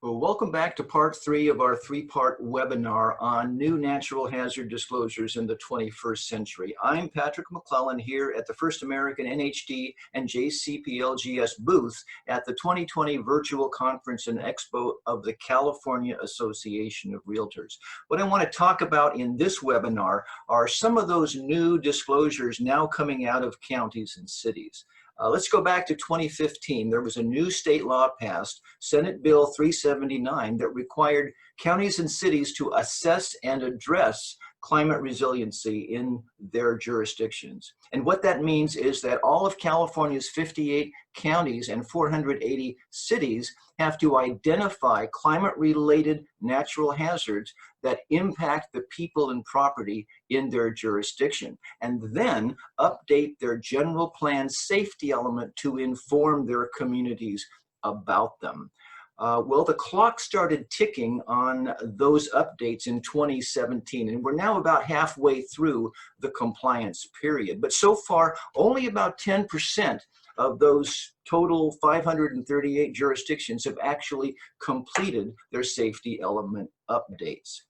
Well, welcome back to part 3 of our 3-part webinar on new natural hazard disclosures in the 21st century. I'm Patrick McClellan here at the First American NHD and JCPLGS booth at the 2020 Virtual Conference and Expo of the California Association of Realtors. What I want to talk about in this webinar are some of those new disclosures now coming out of counties and cities. Let's go back to 2015. There was a new state law passed, Senate Bill 379, that required counties and cities to assess and address climate resiliency in their jurisdictions. And what that means is that all of California's 58 counties and 480 cities have to identify climate-related natural hazards that impact the people and property in their jurisdiction, and then update their general plan safety element to inform their communities about them. Well, the clock started ticking on those updates in 2017, and we're now about halfway through the compliance period. But so far, only about 10% of those total 538 jurisdictions have actually completed their safety element updates.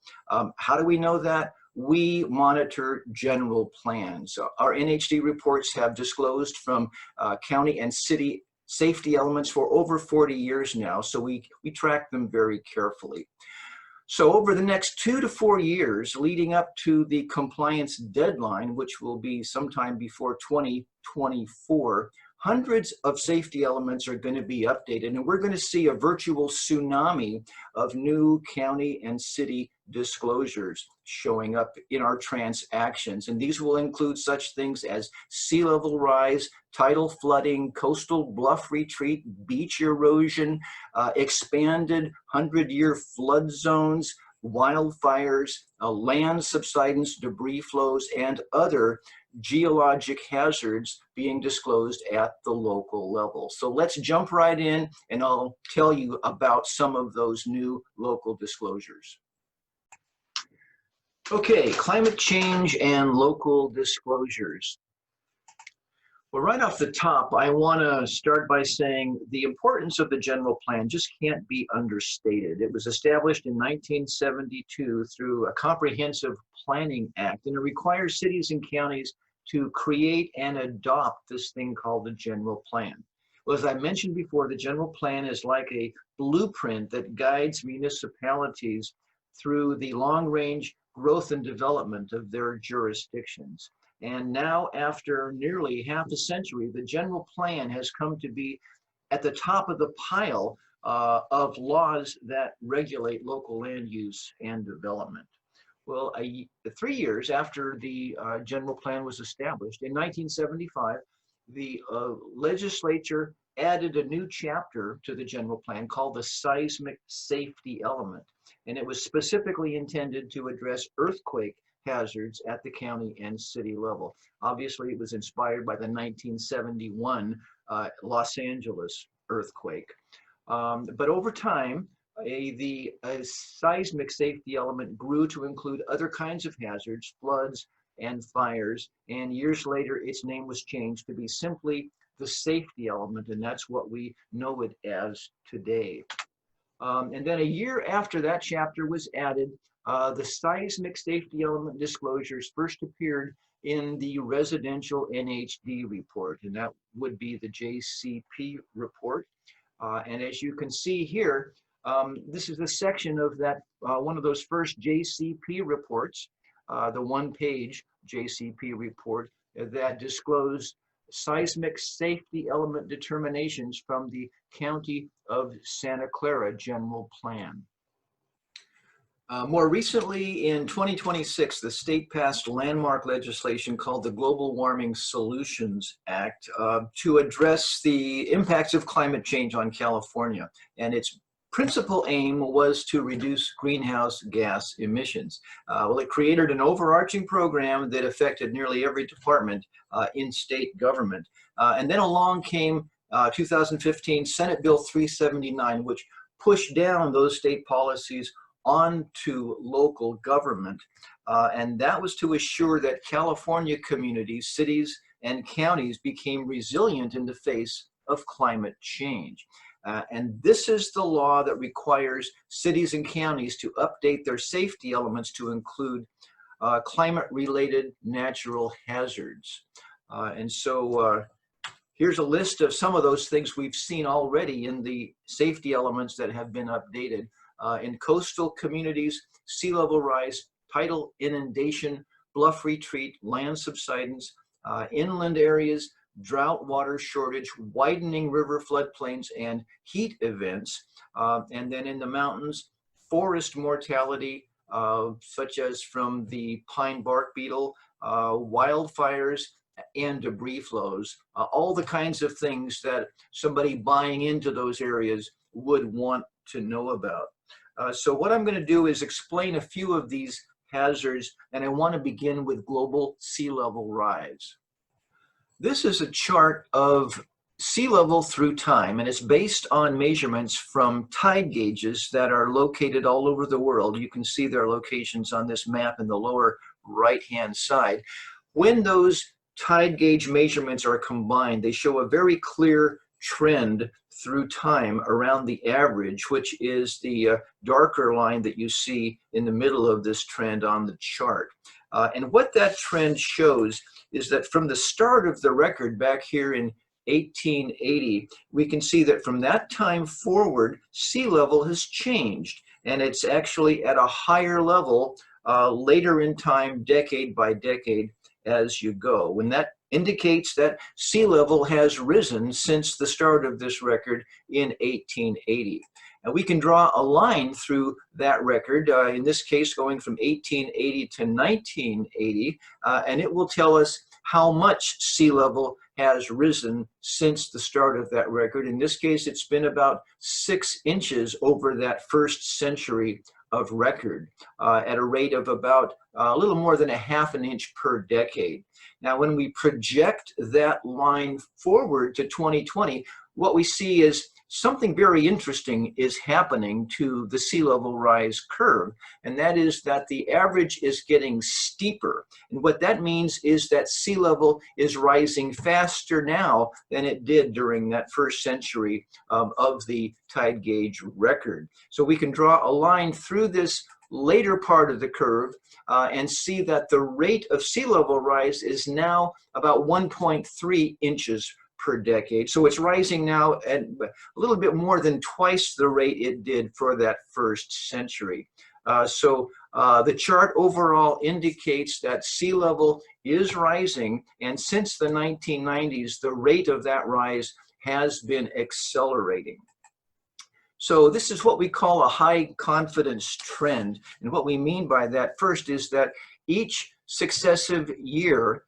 How do we know that? We monitor general plans. Our NHD reports have disclosed from county and city safety elements for over 40 years now, so we track them very carefully. So over the next 2 to 4 years leading up to the compliance deadline, which will be sometime before 2024, hundreds of safety elements are going to be updated, and we're going to see a virtual tsunami of new county and city disclosures showing up in our transactions. And these will include such things as sea level rise, tidal flooding, coastal bluff retreat, beach erosion, expanded 100-year flood zones, wildfires, land subsidence, debris flows, and other geologic hazards being disclosed at the local level. So let's jump right in and I'll tell you about some of those new local disclosures. Okay, climate change and local disclosures. Well, right off the top, I want to start by saying the importance of the general plan just can't be understated. It was established in 1972 through a comprehensive planning act, and it requires cities and counties to create and adopt this thing called the general plan. Well, as I mentioned before, the general plan is like a blueprint that guides municipalities through the long-range growth and development of their jurisdictions. And now, after nearly half a century, the general plan has come to be at the top of the pile of laws that regulate local land use and development. Well, 3 years after the general plan was established, in 1975, the legislature added a new chapter to the general plan called the seismic safety element. And it was specifically intended to address earthquake hazards at the county and city level. Obviously, it was inspired by the 1971 Los Angeles earthquake. But over time, the seismic safety element grew to include other kinds of hazards, floods and fires, and years later its name was changed to be simply the safety element, and that's what we know it as today. And then a year after that chapter was added, the seismic safety element disclosures first appeared in the residential NHD report, and that would be the JCP report. And as you can see here, this is a section of that, one of those first JCP reports, the one-page JCP report that disclosed seismic safety element determinations from the County of Santa Clara General Plan. More recently, in 2026, the state passed landmark legislation called the Global Warming Solutions Act to address the impacts of climate change on California. And its principal aim was to reduce greenhouse gas emissions. Well, it created an overarching program that affected nearly every department in state government. And then along came 2015 Senate Bill 379, which pushed down those state policies onto local government. And that was to assure that California communities, cities, and counties became resilient in the face of climate change. And this is the law that requires cities and counties to update their safety elements to include climate-related natural hazards. And so here's a list of some of those things we've seen already in the safety elements that have been updated. In coastal communities, sea level rise, tidal inundation, bluff retreat, land subsidence, inland areas, drought, water shortage, widening river floodplains, and heat events. And then in the mountains, forest mortality, such as from the pine bark beetle, wildfires, and debris flows, all the kinds of things that somebody buying into those areas would want to know about. So what I'm going to do is explain a few of these hazards, and I want to begin with global sea level rise. This is a chart of sea level through time, and it's based on measurements from tide gauges that are located all over the world. You can see their locations on this map in the lower right-hand side. When those tide gauge measurements are combined, they show a very clear trend through time around the average, which is the darker line that you see in the middle of this trend on the chart. And what that trend shows is that from the start of the record back here in 1880, we can see that from that time forward, sea level has changed, and it's actually at a higher level later in time, decade by decade, as you go. When that indicates that sea level has risen since the start of this record in 1880. And we can draw a line through that record, in this case going from 1880 to 1980, and it will tell us how much sea level has risen since the start of that record. In this case, it's been about 6 inches over that first century of record, at a rate of about a little more than ½ an inch per decade. Now, when we project that line forward to 2020, what we see is something very interesting is happening to the sea level rise curve, and that is that the average is getting steeper. And what that means is that sea level is rising faster now than it did during that first century of the tide gauge record. So we can draw a line through this later part of the curve and see that the rate of sea level rise is now about 1.3 inches per decade. So it's rising now at a little bit more than twice the rate it did for that first century. So the chart overall indicates that sea level is rising, and since the 1990s, the rate of that rise has been accelerating. So this is what we call a high confidence trend. And what we mean by that first is that each successive year,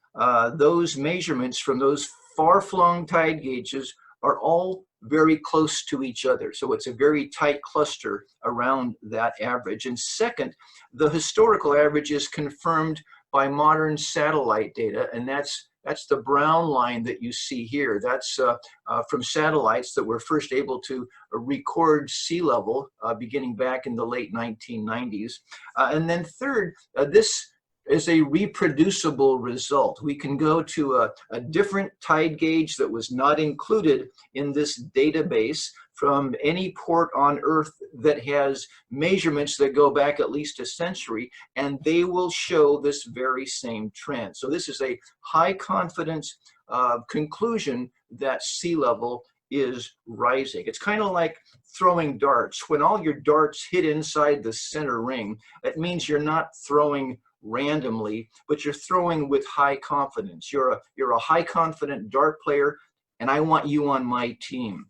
those measurements from those far-flung tide gauges are all very close to each other. So it's a very tight cluster around that average. And second, the historical average is confirmed by modern satellite data, and that's the brown line that you see here. That's from satellites that were first able to record sea level beginning back in the late 1990s. And then third, this is a reproducible result. We can go to a different tide gauge that was not included in this database from any port on Earth that has measurements that go back at least a century, and they will show this very same trend. So this is a high confidence conclusion that sea level is rising. It's kind of like throwing darts. When all your darts hit inside the center ring, it means you're not throwing randomly, but you're throwing with high confidence. You're a high confident dart player, and I want you on my team.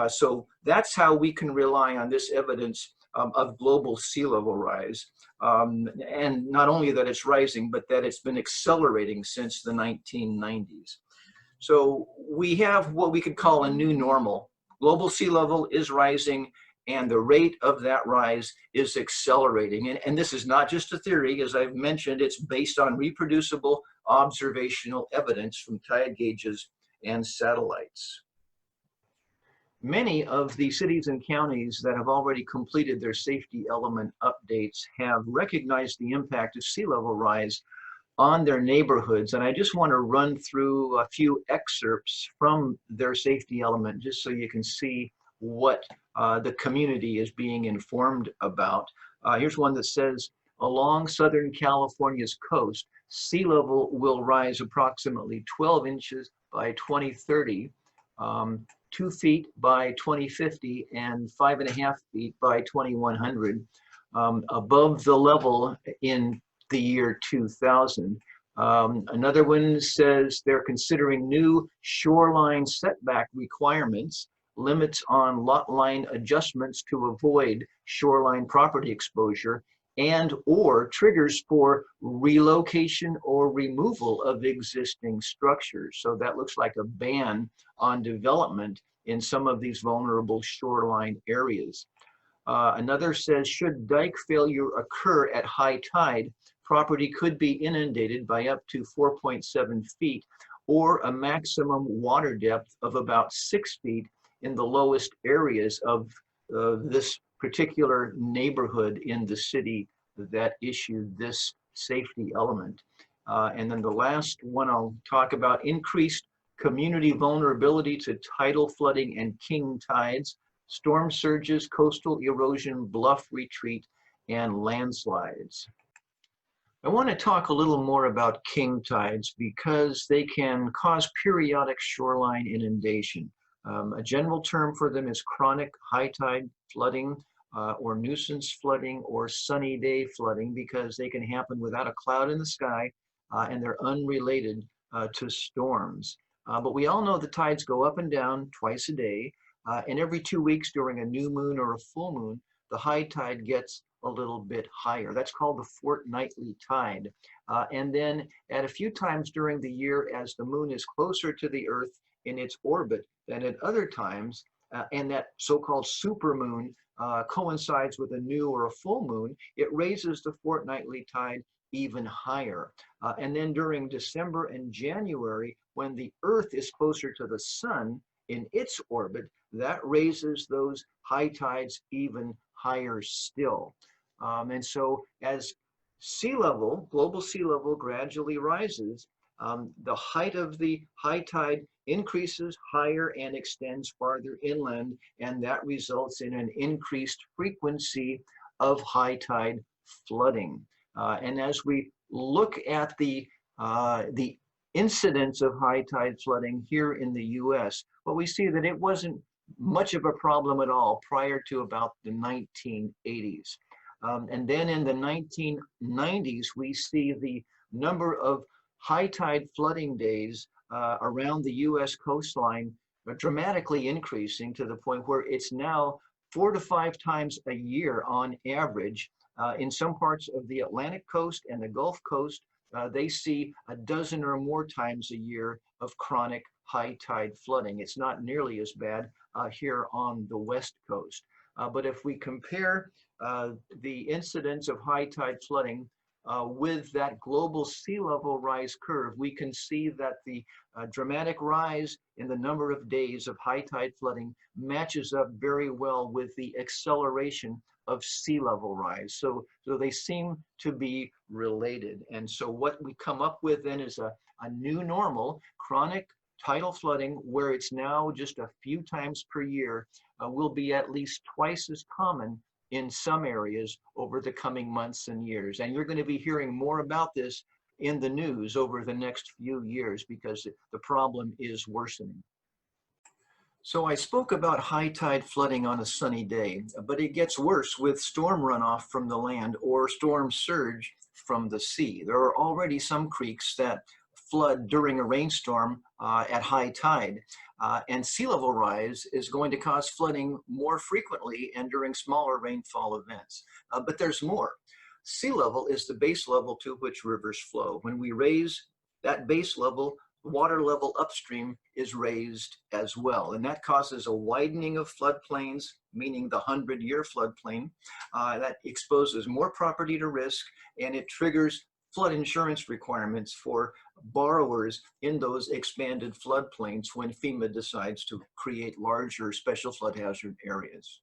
So that's how we can rely on this evidence of global sea level rise. And not only that it's rising, but that it's been accelerating since the 1990s. So we have what we could call a new normal. Global sea level is rising, and the rate of that rise is accelerating. And this is not just a theory. As I've mentioned, it's based on reproducible observational evidence from tide gauges and satellites. Many of the cities and counties that have already completed their safety element updates have recognized the impact of sea level rise on their neighborhoods. And I just want to run through a few excerpts from their safety element just so you can see what the community is being informed about. Here's one that says, along Southern California's coast, sea level will rise approximately 12 inches by 2030, 2 feet by 2050, and 5.5 feet by 2100, above the level in the year 2000. Another one says they're considering new shoreline setback requirements, limits on lot line adjustments to avoid shoreline property exposure, and or triggers for relocation or removal of existing structures. So that looks like a ban on development in some of these vulnerable shoreline areas. Another says, should dike failure occur at high tide, property could be inundated by up to 4.7 feet or a maximum water depth of about 6 feet in the lowest areas of this particular neighborhood in the city that issued this safety element. And then the last one I'll talk about, increased community vulnerability to tidal flooding and king tides, storm surges, coastal erosion, bluff retreat, and landslides. I want to talk a little more about king tides because they can cause periodic shoreline inundation. A general term for them is chronic high tide flooding or nuisance flooding or sunny day flooding, because they can happen without a cloud in the sky and they're unrelated to storms. But we all know the tides go up and down twice a day, and every 2 weeks during a new moon or a full moon, the high tide gets a little bit higher. That's called the fortnightly tide. And then at a few times during the year, as the moon is closer to the Earth in its orbit than at other times, and that so-called supermoon coincides with a new or a full moon, it raises the fortnightly tide even higher. And then during December and January, when the Earth is closer to the sun in its orbit, that raises those high tides even higher still. And so as sea level, global sea level gradually rises, the height of the high tide increases higher and extends farther inland, and that results in an increased frequency of high tide flooding. And as we look at the incidence of high tide flooding here in the US, well, we see that it wasn't much of a problem at all prior to about the 1980s. And then in the 1990s, we see the number of high tide flooding days around the US coastline dramatically increasing to the point where it's now 4 to 5 times a year on average. In some parts of the Atlantic coast and the Gulf Coast, they see a dozen or more times a year of chronic high tide flooding. It's not nearly as bad here on the West Coast. But if we compare the incidence of high tide flooding with that global sea level rise curve, we can see that the dramatic rise in the number of days of high tide flooding matches up very well with the acceleration of sea level rise. So they seem to be related. And so what we come up with then is a new normal, chronic tidal flooding, where it's now just a few times per year, will be at least twice as common in some areas over the coming months and years. And you're going to be hearing more about this in the news over the next few years because the problem is worsening. So I spoke about high tide flooding on a sunny day, but it gets worse with storm runoff from the land or storm surge from the sea. There are already some creeks that flood during a rainstorm at high tide, and sea level rise is going to cause flooding more frequently and during smaller rainfall events. But there's more. Sea level is the base level to which rivers flow. When we raise that base level, water level upstream is raised as well. And that causes a widening of floodplains, meaning the 100-year floodplain. That exposes more property to risk, and it triggers flood insurance requirements for borrowers in those expanded floodplains when FEMA decides to create larger special flood hazard areas.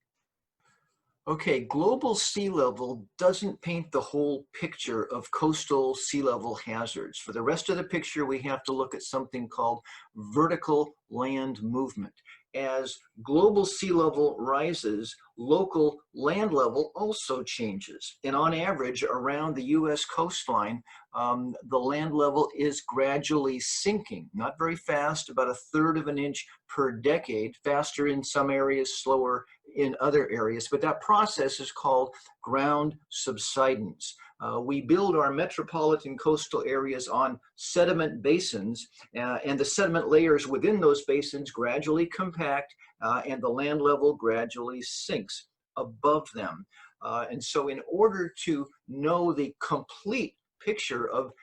Okay, global sea level doesn't paint the whole picture of coastal sea level hazards. For the rest of the picture, we have to look at something called vertical land movement. as global sea level rises, local land level also changes. And on average, around the US coastline, the land level is gradually sinking, not very fast, about 1/3 of an inch per decade, faster in some areas, slower in other areas. But that process is called ground subsidence. We build our metropolitan coastal areas on sediment basins, and the sediment layers within those basins gradually compact, and the land level gradually sinks above them. And so in order to know the complete picture of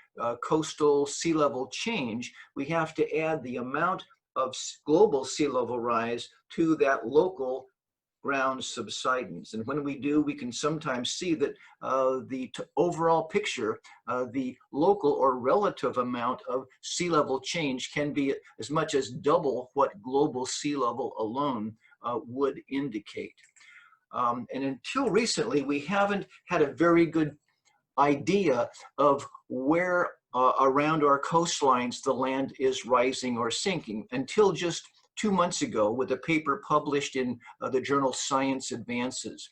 coastal sea level change, we have to add the amount of global sea level rise to that local ground subsidence. And when we do, we can sometimes see that the overall picture, the local or relative amount of sea level change can be as much as double what global sea level alone would indicate. And until recently, we haven't had a very good idea of where around our coastlines the land is rising or sinking until just 2 months ago with a paper published in the journal Science Advances.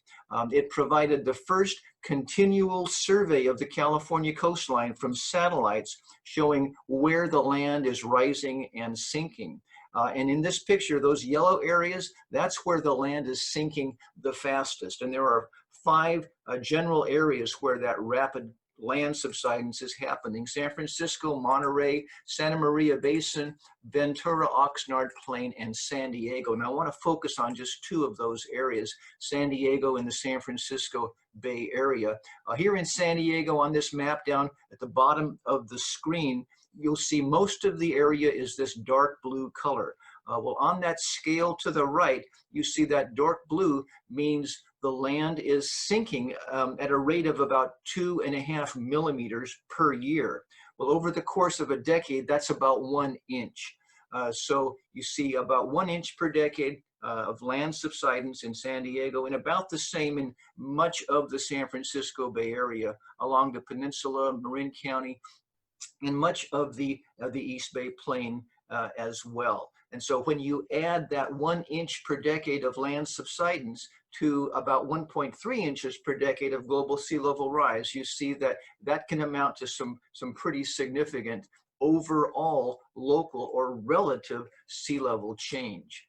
It provided the first continual survey of the California coastline from satellites showing where the land is rising and sinking. And in this picture, those yellow areas, that's where the land is sinking the fastest. And there are 5 general areas where that rapid land subsidence is happening: San Francisco, Monterey, Santa Maria Basin, Ventura, Oxnard Plain, and San Diego. Now I want to focus on just 2 of those areas, San Diego and the San Francisco Bay Area. Here in San Diego on this map down at the bottom of the screen, you'll see most of the area is this dark blue color. Well, on that scale to the right, you see that dark blue means the land is sinking at a rate of about 2.5 millimeters per year. Well, over the course of a decade, that's about 1 inch. So you see about 1 inch per decade of land subsidence in San Diego, and about the same in much of the San Francisco Bay Area, along the peninsula, Marin County, and much of the East Bay Plain as well. And so when you add that 1 inch per decade of land subsidence to about 1.3 inches per decade of global sea level rise, you see that that can amount to some pretty significant overall local or relative sea level change.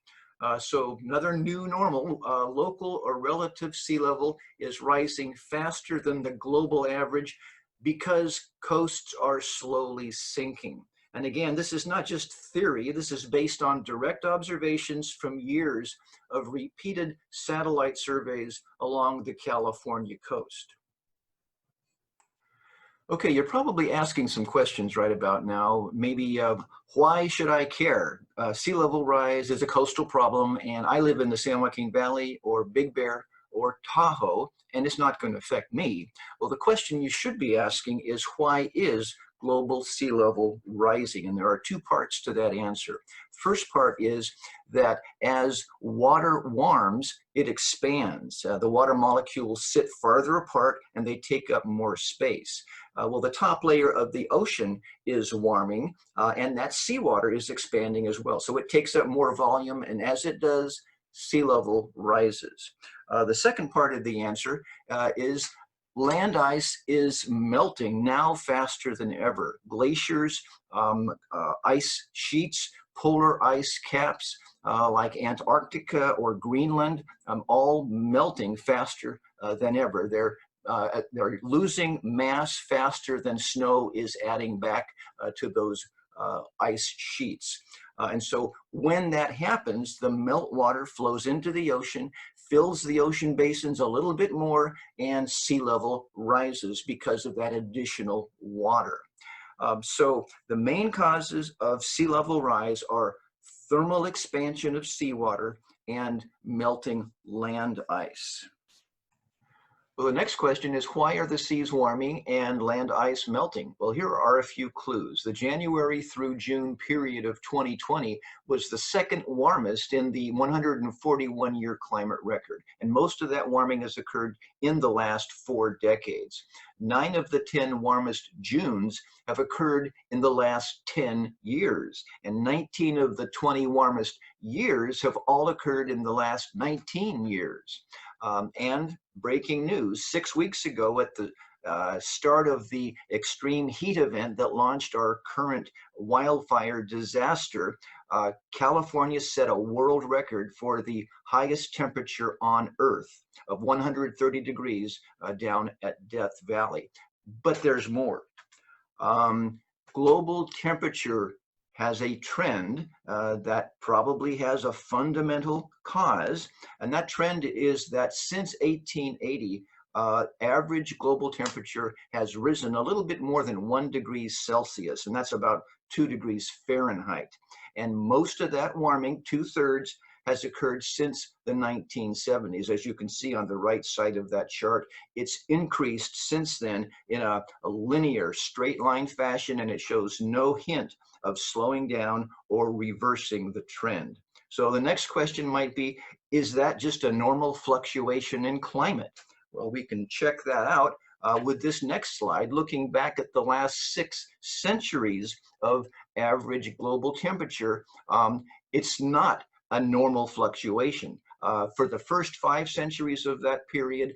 So another new normal, local or relative sea level is rising faster than the global average because coasts are slowly sinking. And again, this is not just theory, this is based on direct observations from years of repeated satellite surveys along the California coast. Okay, you're probably asking some questions right about now. Maybe, why should I care? Sea level rise is a coastal problem, and I live in the San Joaquin Valley or Big Bear or Tahoe, and it's not going to affect me. Well, the question you should be asking is, why is global sea level rising? And there are 2 parts to that answer. First part is that as water warms, it expands. The water molecules sit farther apart and they take up more space. Well, the top layer of the ocean is warming, and that seawater is expanding as well. So it takes up more volume, and as it does, sea level rises. The second part of the answer is land ice is melting now faster than ever. Glaciers, ice sheets, polar ice caps like Antarctica or Greenland, all melting faster than ever. They're losing mass faster than snow is adding back to those ice sheets. And so when that happens, the meltwater flows into the ocean, fills the ocean basins a little bit more, and sea level rises because of that additional water. So the main causes of sea level rise are thermal expansion of seawater and melting land ice. Well, the next question is, why are the seas warming and land ice melting? Well, here are a few clues. The January through June period of 2020 was the second warmest in the 141-year climate record, and most of that warming has occurred in the last 4 decades. 9 of the 10 warmest Junes have occurred in the last 10 years, and 19 of the 20 warmest years have all occurred in the last 19 years. And breaking news, 6 weeks ago at the start of the extreme heat event that launched our current wildfire disaster, California set a world record for the highest temperature on Earth of 130 degrees down at Death Valley. But there's more. Global temperature has a trend that probably has a fundamental cause, and that trend is that since 1880, average global temperature has risen a little bit more than 1 degree Celsius, and that's about 2 degrees Fahrenheit. And most of that warming, 2/3, has occurred since the 1970s. As you can see on the right side of that chart, it's increased since then in a linear, straight line fashion, and it shows no hint of slowing down or reversing the trend. So the next question might be, is that just a normal fluctuation in climate? Well, we can check that out with this next slide, looking back at the last 6 centuries of average global temperature. It's not a normal fluctuation. For the first 5 centuries of that period,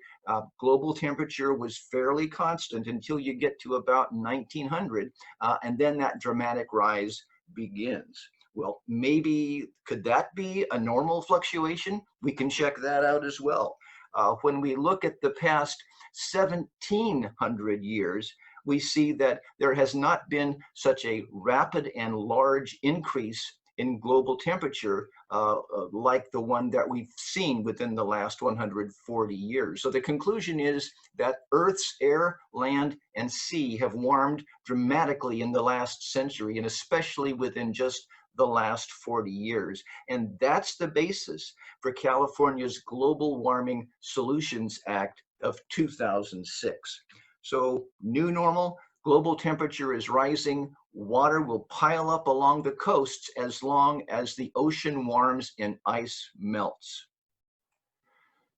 global temperature was fairly constant until you get to about 1900, and then that dramatic rise begins. Well, maybe could that be a normal fluctuation? We can check that out as well. When we look at the past 1700 years, we see that there has not been such a rapid and large increase in global temperature like the one that we've seen within the last 140 years. So the conclusion is that Earth's air, land, and sea have warmed dramatically in the last century, and especially within just the last 40 years. And that's the basis for California's Global Warming Solutions Act of 2006. So new normal, global temperature is rising. Water will pile up along the coasts as long as the ocean warms and ice melts.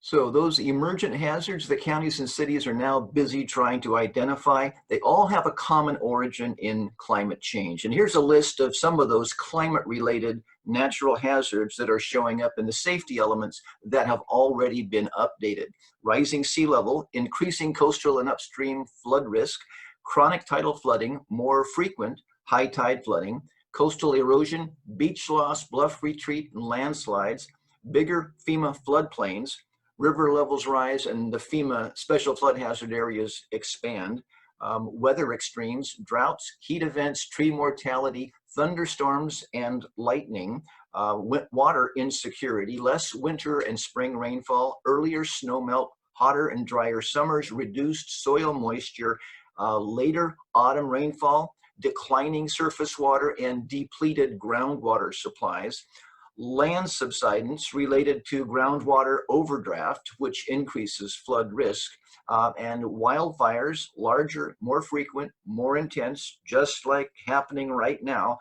So those emergent hazards that counties and cities are now busy trying to identify, they all have a common origin in climate change. And here's a list of some of those climate-related natural hazards that are showing up in the safety elements that have already been updated. Rising sea level, increasing coastal and upstream flood risk, chronic tidal flooding, more frequent high tide flooding, coastal erosion, beach loss, bluff retreat, and landslides, bigger FEMA floodplains, river levels rise and the FEMA special flood hazard areas expand, weather extremes, droughts, heat events, tree mortality, thunderstorms and lightning, water insecurity, less winter and spring rainfall, earlier snowmelt, hotter and drier summers, reduced soil moisture, later autumn rainfall, declining surface water and depleted groundwater supplies, land subsidence related to groundwater overdraft, which increases flood risk, and wildfires, larger, more frequent, more intense, just like happening right now,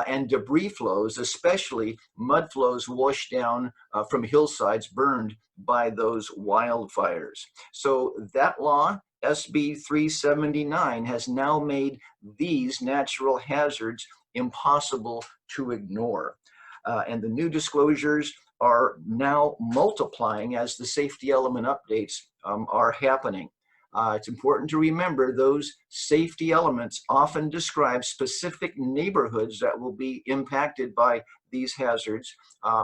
and debris flows, especially mud flows washed down from hillsides burned by those wildfires. So that law, SB 379, has now made these natural hazards impossible to ignore. And the new disclosures are now multiplying as the safety element updates are happening. It's important to remember those safety elements often describe specific neighborhoods that will be impacted by these hazards,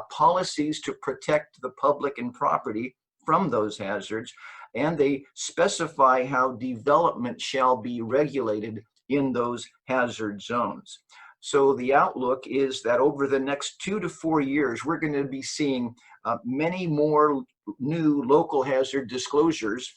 policies to protect the public and property from those hazards, and they specify how development shall be regulated in those hazard zones. So the outlook is that over the next 2 to 4 years, we're going to be seeing many more new local hazard disclosures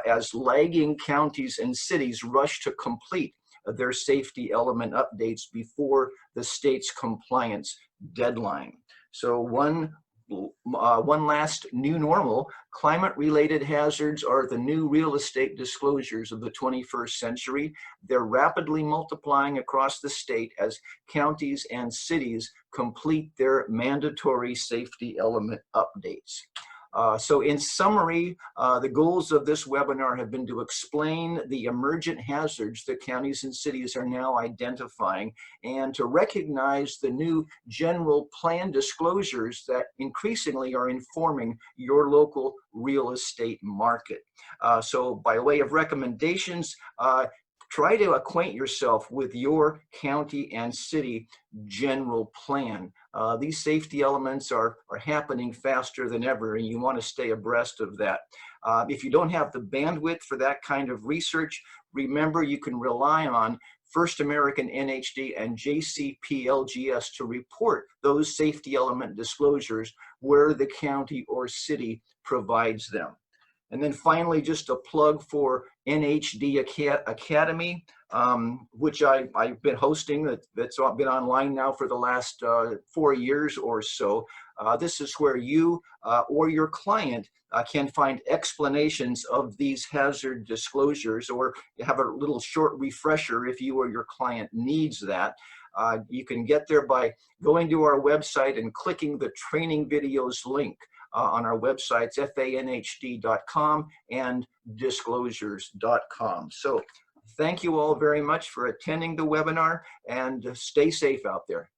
as lagging counties and cities rush to complete their safety element updates before the state's compliance deadline. So one one last new normal. Climate-related hazards are the new real estate disclosures of the 21st century. They're rapidly multiplying across the state as counties and cities complete their mandatory safety element updates. So in summary, the goals of this webinar have been to explain the emergent hazards that counties and cities are now identifying and to recognize the new general plan disclosures that increasingly are informing your local real estate market. So by way of recommendations, try to acquaint yourself with your county and city general plan. These safety elements are happening faster than ever, and you want to stay abreast of that. If you don't have the bandwidth for that kind of research, remember you can rely on First American NHD and JCPLGS to report those safety element disclosures where the county or city provides them. And then finally, just a plug for NHD Academy, which I've been hosting, that's been online now for the last 4 years or so. This is where you or your client can find explanations of these hazard disclosures, or have a little short refresher if you or your client needs that. You can get there by going to our website and clicking the training videos link. On our websites, fanhd.com and disclosures.com. So thank you all very much for attending the webinar, and stay safe out there.